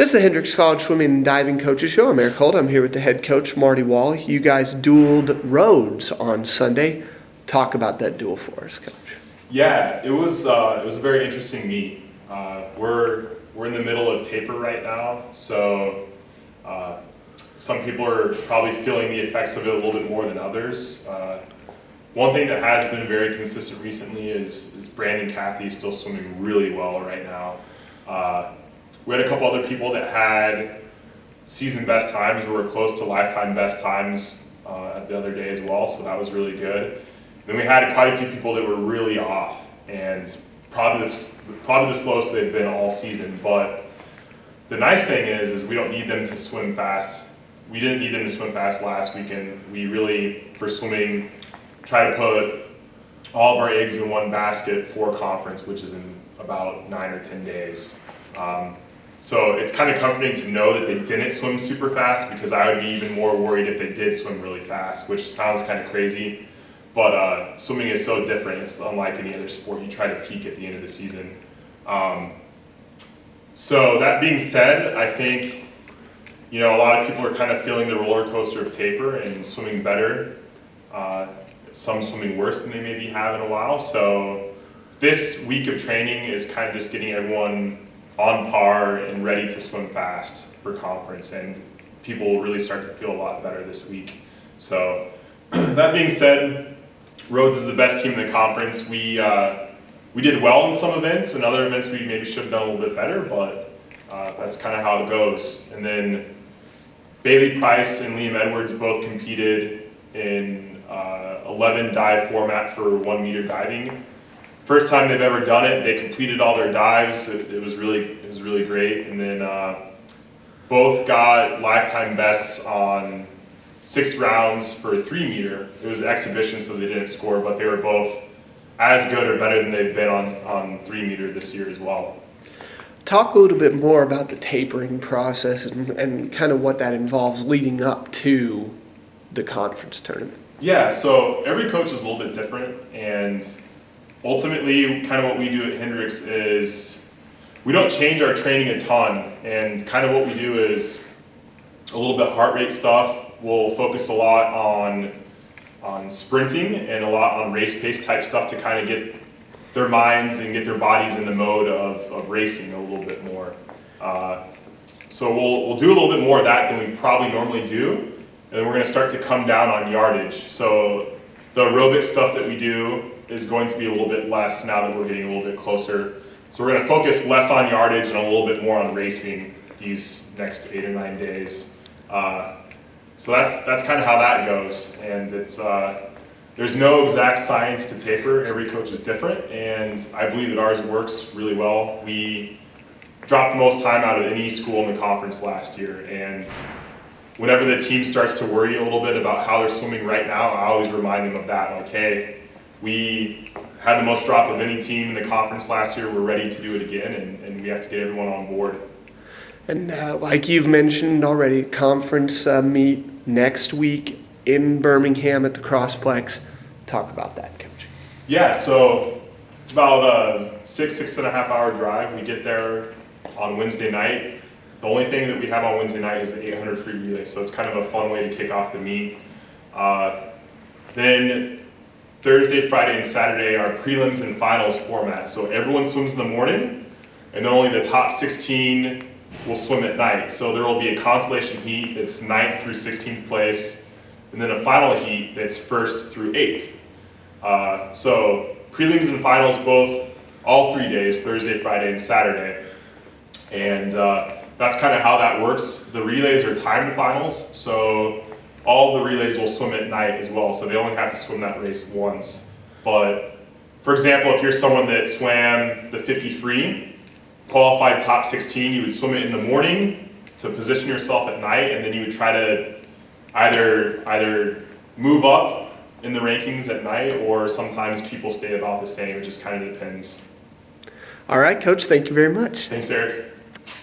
This is the Hendrix College Swimming and Diving Coaches Show. I'm Eric Holt. I'm here with the head coach, Marty Wahle. You guys dueled Rhodes on Sunday. Talk about that duel for us, Coach. Yeah, it was a very interesting meet. We're in the middle of taper right now, so some people are probably feeling the effects of it a little bit more than others. One thing that has been very consistent recently is Brandon Cathy still swimming really well right now. We had a couple other people that had season best times or were close to lifetime best times the other day as well, so that was really good. Then we had quite a few people that were really off, and probably the slowest they've been all season. But the nice thing is we don't need them to swim fast. We didn't need them to swim fast last weekend. We really, for swimming, try to put all of our eggs in one basket for conference, which is in about 9 or 10 days. So it's kind of comforting to know that they didn't swim super fast, because I would be even more worried if they did swim really fast, which sounds kind of crazy. But swimming is so different. It's unlike any other sport. You try to peak at the end of the season. So that being said, I think a lot of people are kind of feeling the roller coaster of taper and swimming better. Some swimming worse than they maybe have in a while. So this week of training is kind of just getting everyone on par and ready to swim fast for conference, and people will really start to feel a lot better this week. So that being said, Rhodes is the best team in the conference. We did well in some events, and other events we maybe should have done a little bit better, but that's kind of how it goes. And then Bailey Price and Liam Edwards both competed in 11 dive format for 1 meter diving. First time they've ever done it. They completed all their dives. It was really great. And then both got lifetime bests on 6 rounds for 3 meter. It was an exhibition, so they didn't score, but they were both as good or better than they've been on 3 meter this year as well. Talk a little bit more about the tapering process and kind of what that involves leading up to the conference tournament. Yeah, so every coach is a little bit different, and ultimately kind of what we do at Hendrix is we don't change our training a ton, and kind of what we do is a little bit heart rate stuff. We'll focus a lot on sprinting and a lot on race pace type stuff to kind of get their minds and get their bodies in the mode of racing a little bit more. So we'll do a little bit more of that than we probably normally do, and then we're going to start to come down on yardage. So the aerobic stuff that we do is going to be a little bit less now that we're getting a little bit closer. So we're going to focus less on yardage and a little bit more on racing these next 8 or 9 days. So that's kind of how that goes, and it's there's no exact science to taper. Every coach is different, and I believe that ours works really well. We dropped the most time out of any school in the conference last year, and whenever the team starts to worry a little bit about how they're swimming right now, I always remind them of that. Like, hey, we had the most drop of any team in the conference last year. We're ready to do it again, and we have to get everyone on board. And like you've mentioned already, conference meet next week in Birmingham at the Crossplex. Talk about that, Coach. Yeah, so it's about a 6.5 hour drive. We get there on Wednesday night. The only thing that we have on Wednesday night is the 800 free relay, so it's kind of a fun way to kick off the meet. Then Thursday, Friday, and Saturday are prelims and finals format. So everyone swims in the morning, and then only the top 16 will swim at night. So there will be a consolation heat that's 9th through 16th place, and then a final heat that's 1st through 8th. So prelims and finals all 3 days, Thursday, Friday, and Saturday. And that's kind of how that works. The relays are timed finals, so all the relays will swim at night as well, so they only have to swim that race once. But for example, if you're someone that swam the 50 free, qualified top 16, you would swim it in the morning to position yourself at night, and then you would try to either move up in the rankings at night, or sometimes people stay about the same. It just kind of depends. All right, Coach, thank you very much. Thanks, Eric.